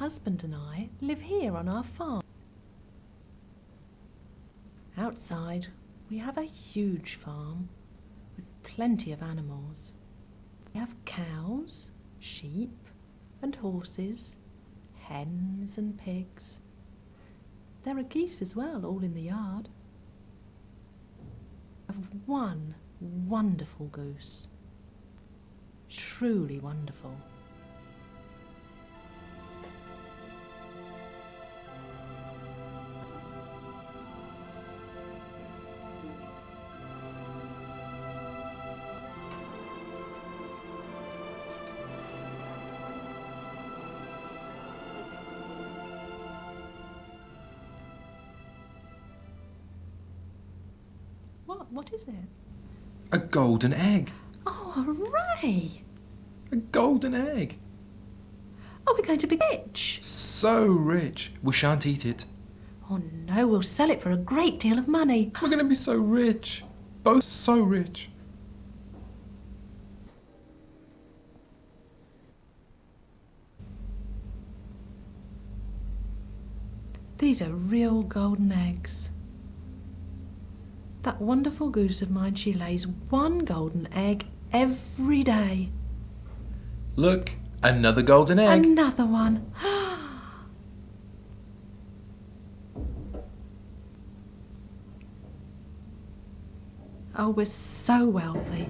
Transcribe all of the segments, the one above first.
husband and I live here on our farm. Outside, we have a huge farm with plenty of animals. We have cows, sheep and horses, hens and pigs. There are geese as well, all in the yard. We have one wonderful goose. Truly wonderful. What is it? A golden egg. Oh, hooray! A golden egg. Oh, we're going to be rich. So rich. We shan't eat it. Oh no, we'll sell it for a great deal of money. We're going to be so rich. Both so rich. These are real golden eggs. That wonderful goose of mine, she lays one golden egg every day. Look, another golden egg. Another one. Oh, we're so wealthy.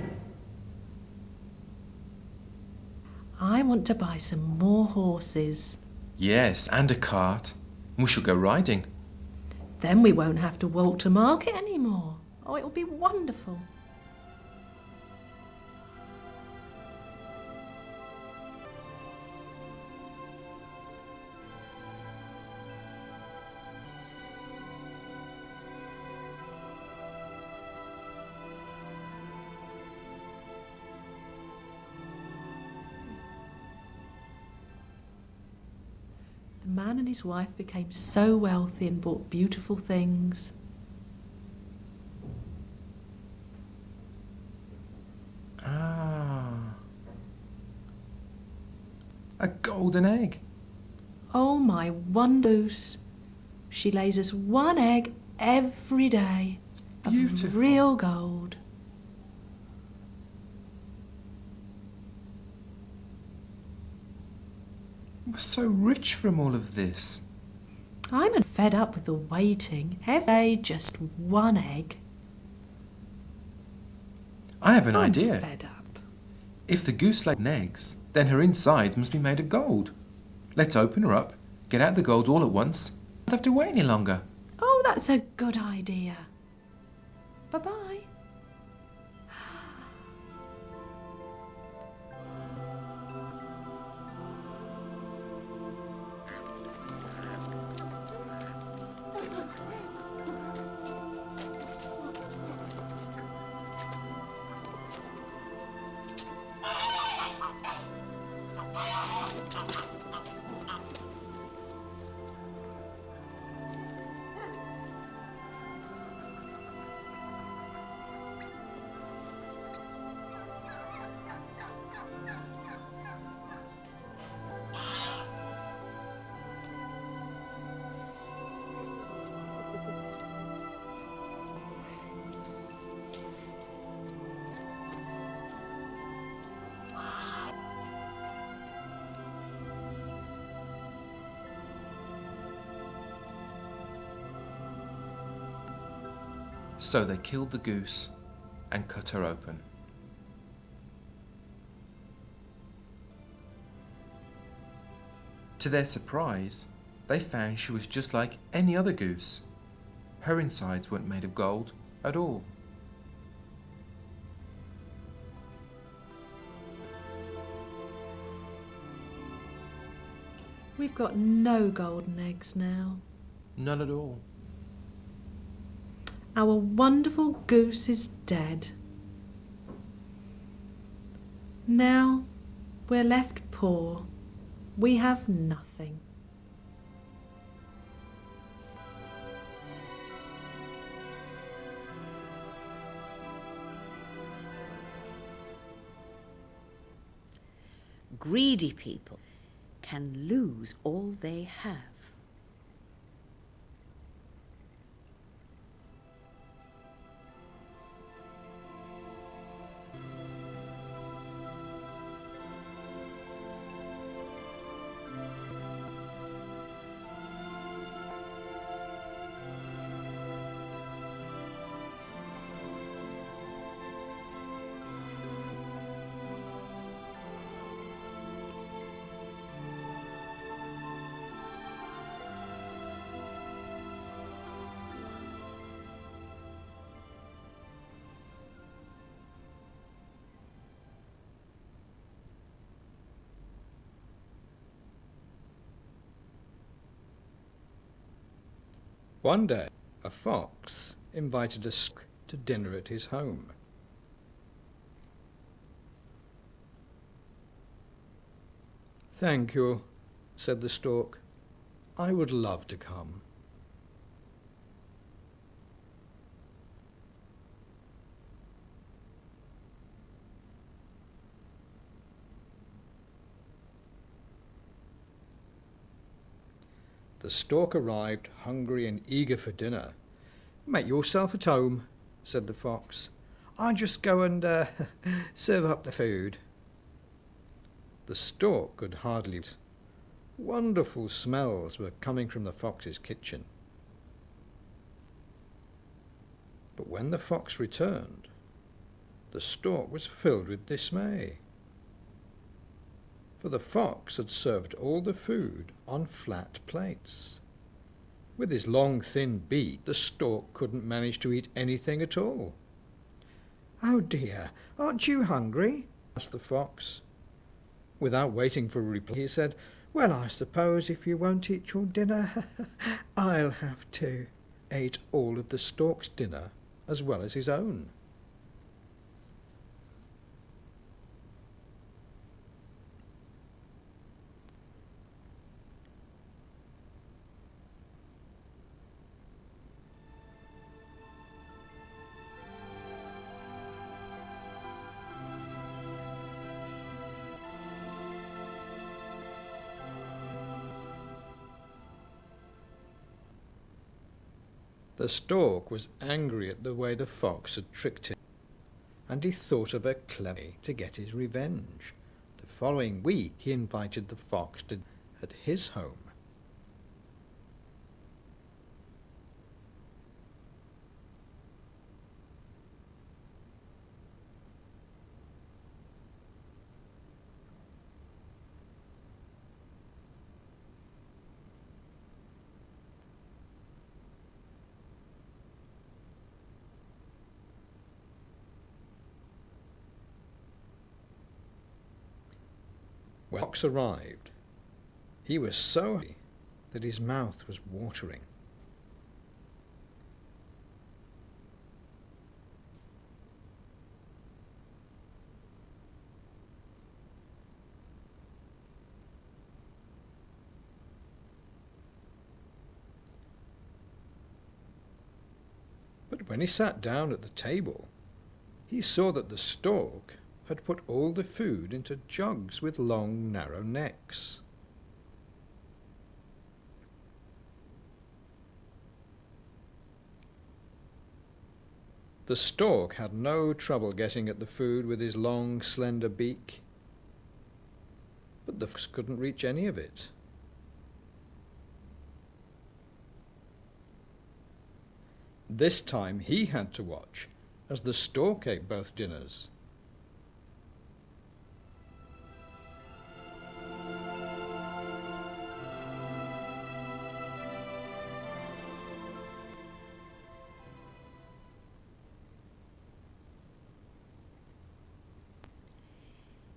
I want to buy some more horses. Yes, and a cart. We shall go riding. Then we won't have to walk to market anymore. Oh, it'll be wonderful. The man and his wife became so wealthy and bought beautiful things. A golden egg. Oh, my one goose. She lays us one egg every day. Beautiful. Of real gold. We're so rich from all of this. I'm fed up with the waiting. Every day, just one egg. I have an I'm idea. fed up. If the goose laid eggs, then her insides must be made of gold. Let's open her up, get out the gold all at once. Don't have to wait any longer. Oh, that's a good idea. Bye-bye. So they killed the goose and cut her open. To their surprise, they found she was just like any other goose. Her insides weren't made of gold at all. We've got no golden eggs now. None at all. Our wonderful goose is dead. Now we're left poor. We have nothing. Greedy people can lose all they have. One day, a fox invited a stork to dinner at his home. "Thank you," said the stork. "I would love to come." The stork arrived, hungry and eager for dinner. "Make yourself at home," said the fox. "I'll just go and serve up the food." The stork could hardly wait. Wonderful smells were coming from the fox's kitchen. But when the fox returned, the stork was filled with dismay. For the fox had served all the food on flat plates. With his long, thin beak, the stork couldn't manage to eat anything at all. "Oh dear, aren't you hungry?" asked the fox. Without waiting for a reply, he said, "Well, I suppose if you won't eat your dinner, I'll have to." Ate all of the stork's dinner as well as his own. The stork was angry at the way the fox had tricked him, and he thought of a clever way to get his revenge. The following week he invited the fox to at his home. When the fox arrived, he was so hungry that his mouth was watering. But when he sat down at the table, he saw that the stork had put all the food into jugs with long, narrow necks. The stork had no trouble getting at the food with his long, slender beak, but the fox couldn't reach any of it. This time he had to watch as the stork ate both dinners.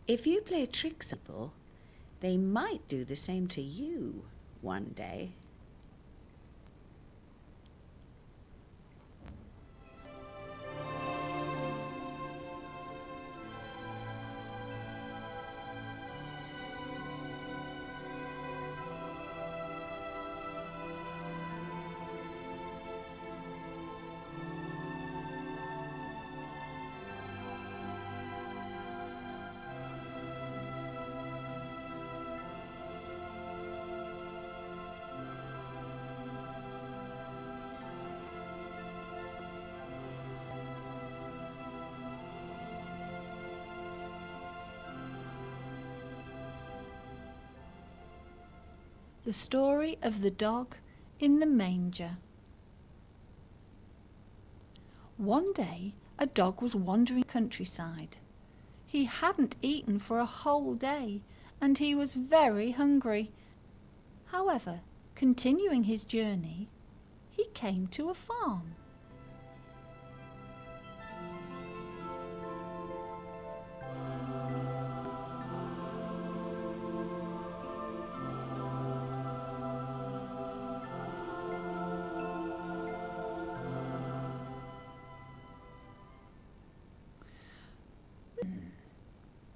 If you play tricks on people, they might do the same to you one day. The story of the dog in the manger. One day a dog was wandering the countryside. He hadn't eaten for a whole day and he was very hungry. However, continuing his journey, he came to a farm.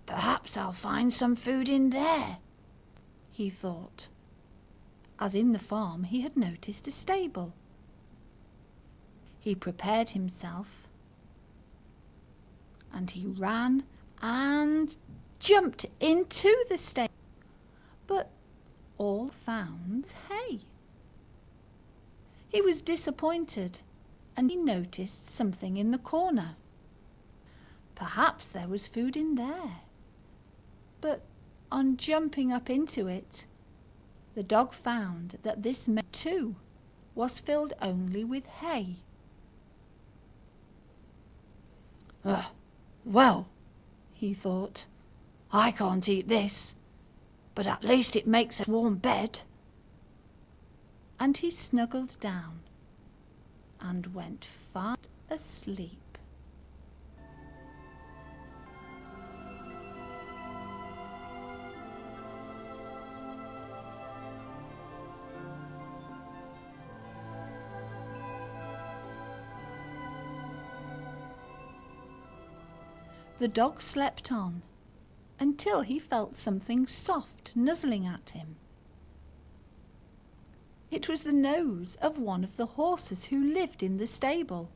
Perhaps I'll find some food in there, he thought, as in the farm he had noticed a stable. He prepared himself, and he ran and jumped into the stable, but all found was hay. He was disappointed, and he noticed something in the corner. Perhaps there was food in there. But on jumping up into it, the dog found that this meadow too was filled only with hay. Well, he thought, I can't eat this, but at least it makes a warm bed. And he snuggled down and went fast asleep. The dog slept on until he felt something soft nuzzling at him. It was the nose of one of the horses who lived in the stable.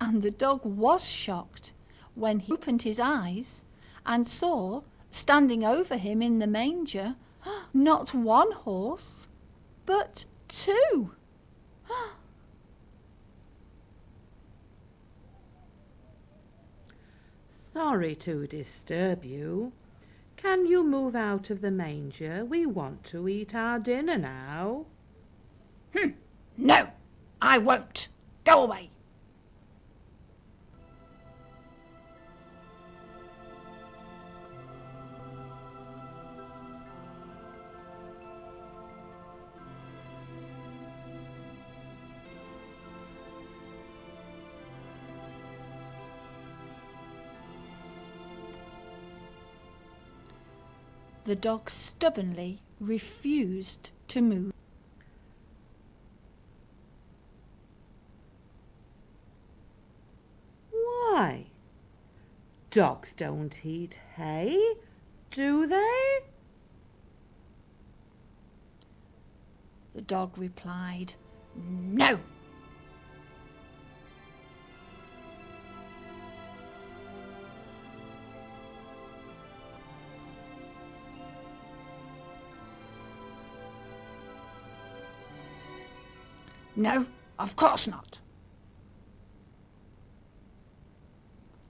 And the dog was shocked when he opened his eyes and saw, standing over him in the manger, not one horse, but two. Sorry to disturb you. Can you move out of the manger? We want to eat our dinner now. No, I won't. Go away. The dog stubbornly refused to move. Why? Dogs don't eat hay, do they? The dog replied, No. No, of course not.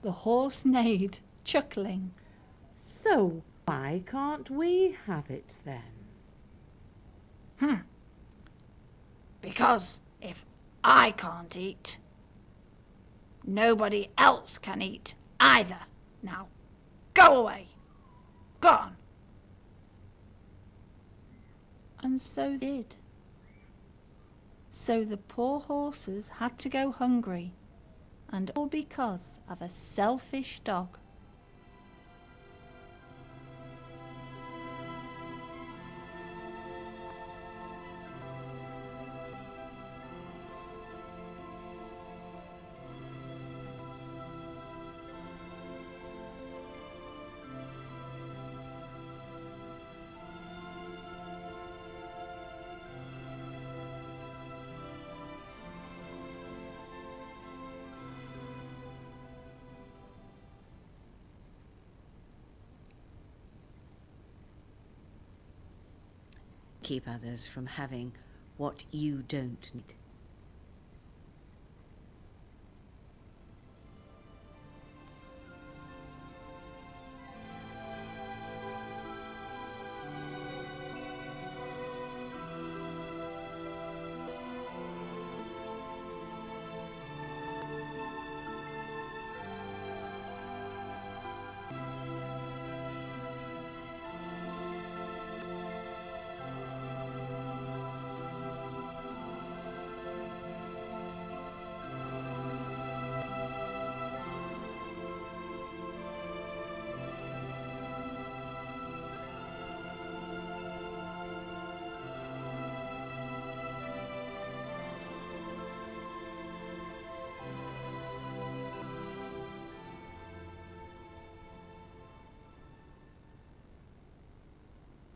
The horse neighed, chuckling. So why can't we have it then? Because if I can't eat, nobody else can eat either. Now, go away. Go on. And so they did. So the poor horses had to go hungry, and all because of a selfish dog. Keep others from having what you don't need.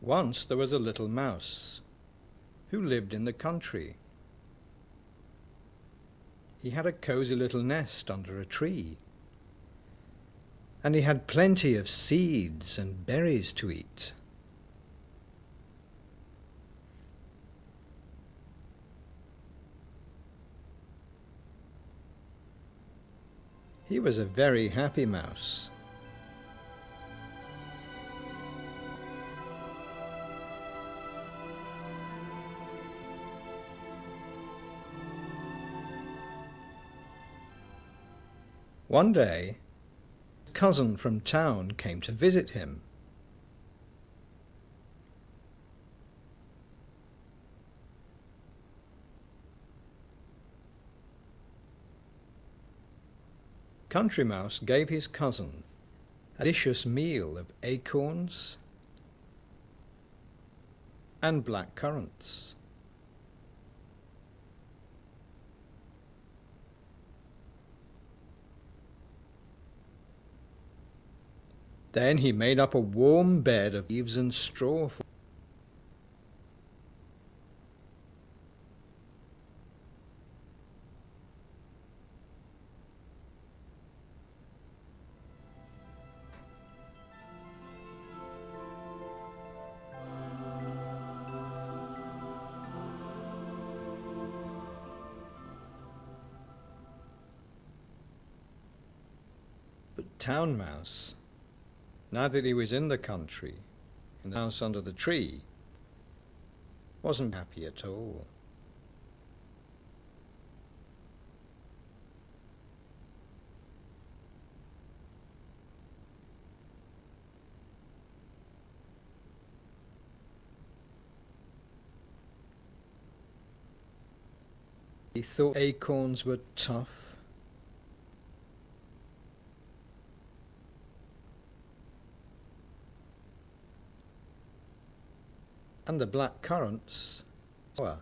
Once there was a little mouse who lived in the country. He had a cosy little nest under a tree, and he had plenty of seeds and berries to eat. He was a very happy mouse. One day, his cousin from town came to visit him. Country Mouse gave his cousin a delicious meal of acorns and black currants. Then he made up a warm bed of leaves and straw for But Town Mouse, now that he was in the country, in the house under the tree, wasn't happy at all. He thought acorns were tough, and the black currants sour.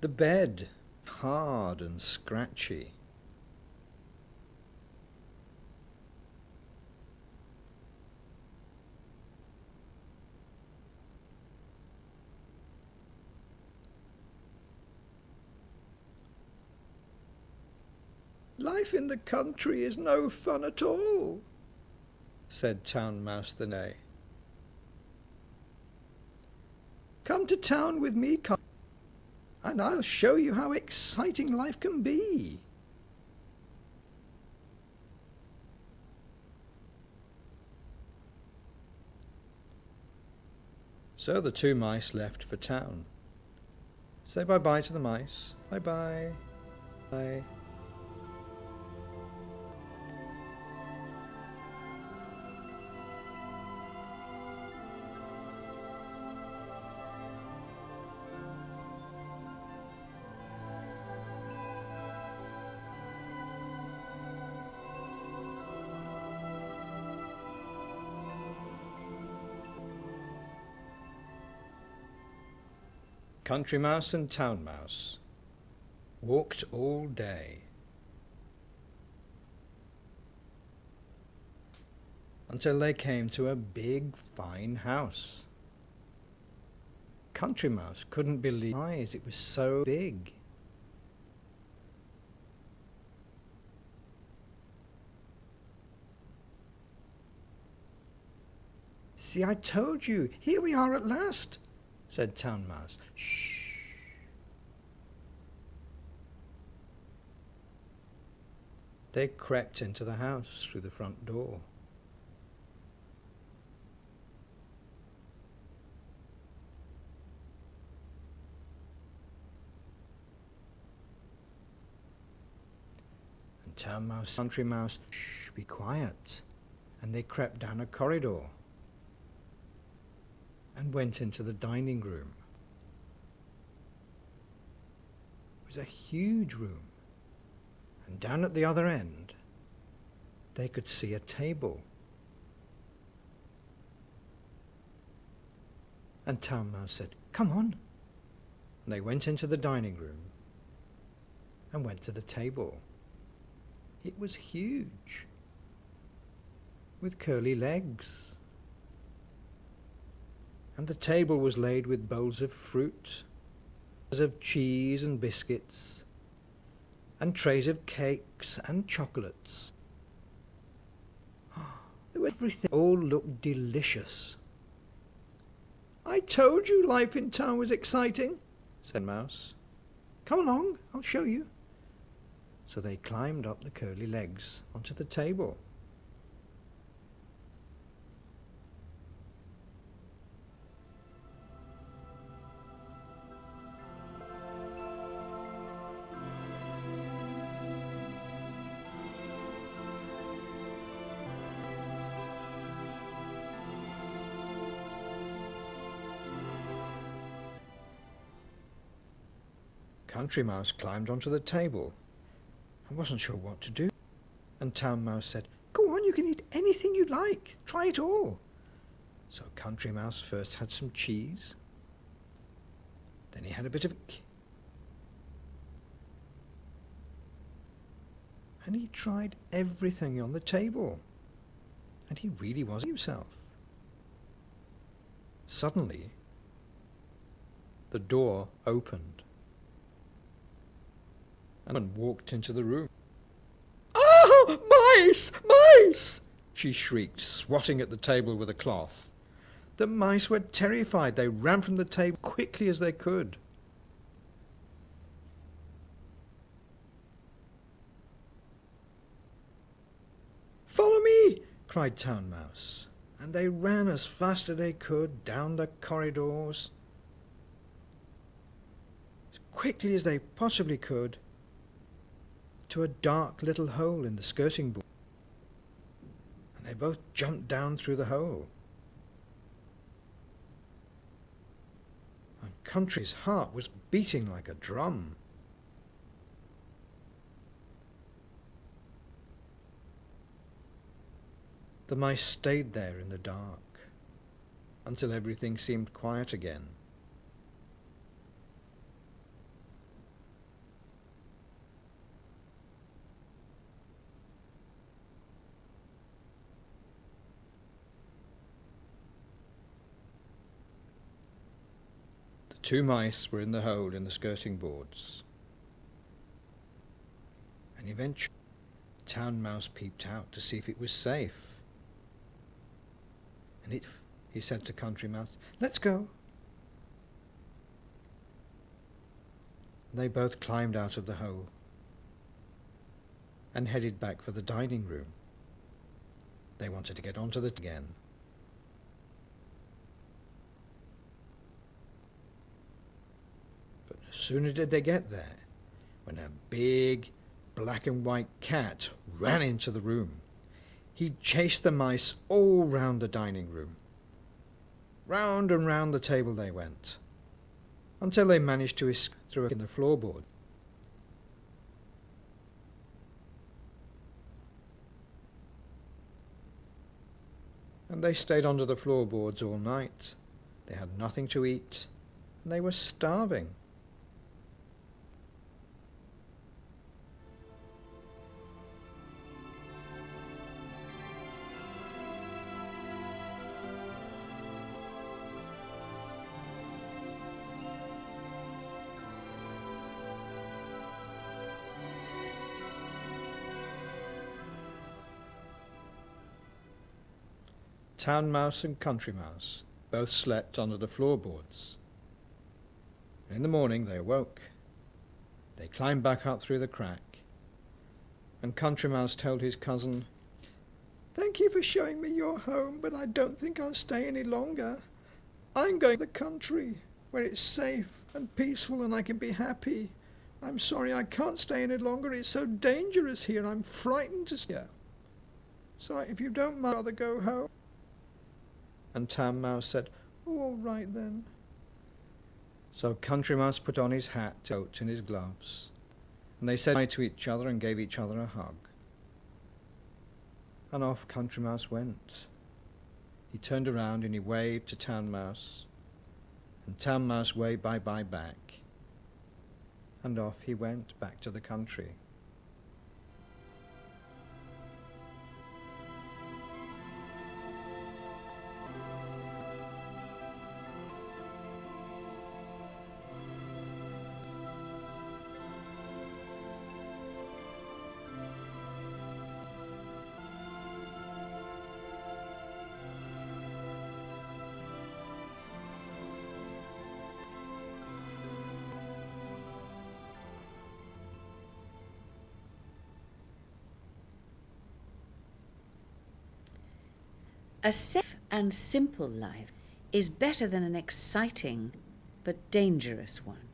The bed, hard and scratchy. Life in the country is no fun at all, said Town Mouse the Ney. Come to town with me, and I'll show you how exciting life can be. So the two mice left for town. Say bye-bye to the mice. Bye-bye. Bye. Country Mouse and Town Mouse walked all day until they came to a big, fine house. Country Mouse couldn't believe his eyes, it was so big. See, I told you, here we are at last, said Town Mouse. Shh. They crept into the house through the front door. And Town Mouse, Country Mouse, shh, be quiet. And they crept down a corridor and went into the dining room. It was a huge room, and down at the other end they could see a table. And Town Mouse said, "Come on." And they went into the dining room and went to the table. It was huge, with curly legs. And the table was laid with bowls of fruit, of cheese and biscuits, and trays of cakes and chocolates. There was everything. All looked delicious. "I told you life in town was exciting," said Mouse. "Come along, I'll show you." So they climbed up the curly legs onto the table. Country Mouse climbed onto the table and wasn't sure what to do. And Town Mouse said, "Go on, you can eat anything you like. Try it all." So Country Mouse first had some cheese. Then he had a bit of cake. And he tried everything on the table. And he really was himself. Suddenly, the door opened. And walked into the room. "Oh, mice! Mice!" she shrieked, swatting at the table with a cloth. The mice were terrified. They ran from the table quickly as they could. "Follow me!" cried Town Mouse. And they ran as fast as they could down the corridors, as quickly as they possibly could, to a dark little hole in the skirting board. And they both jumped down through the hole. And Country's heart was beating like a drum. The mice stayed there in the dark until everything seemed quiet again. The two mice were in the hole in the skirting boards. And eventually, Town Mouse peeped out to see if it was safe. And he said to Country Mouse, "Let's go." They both climbed out of the hole and headed back for the dining room. They wanted to get onto the again. But no sooner did they get there when a big black and white cat ran into the room. He chased the mice all round the dining room. Round and round the table they went, until they managed to escape through in the floorboard. And they stayed under the floorboards all night. They had nothing to eat, and they were starving. Town Mouse and Country Mouse both slept under the floorboards. In the morning they awoke. They climbed back up through the crack, and Country Mouse told his cousin, "Thank you for showing me your home, but I don't think I'll stay any longer. I'm going to the country, where it's safe and peaceful and I can be happy. I'm sorry I can't stay any longer. It's so dangerous here. I'm frightened to stay. So if you don't mind, I'd rather go home." And Town Mouse said, "Oh, all right then." So Country Mouse put on his hat, coat and his gloves, and they said bye to each other and gave each other a hug. And off Country Mouse went. He turned around and he waved to Town Mouse, and Town Mouse waved bye-bye back. And off he went back to the country. A safe and simple life is better than an exciting but dangerous one.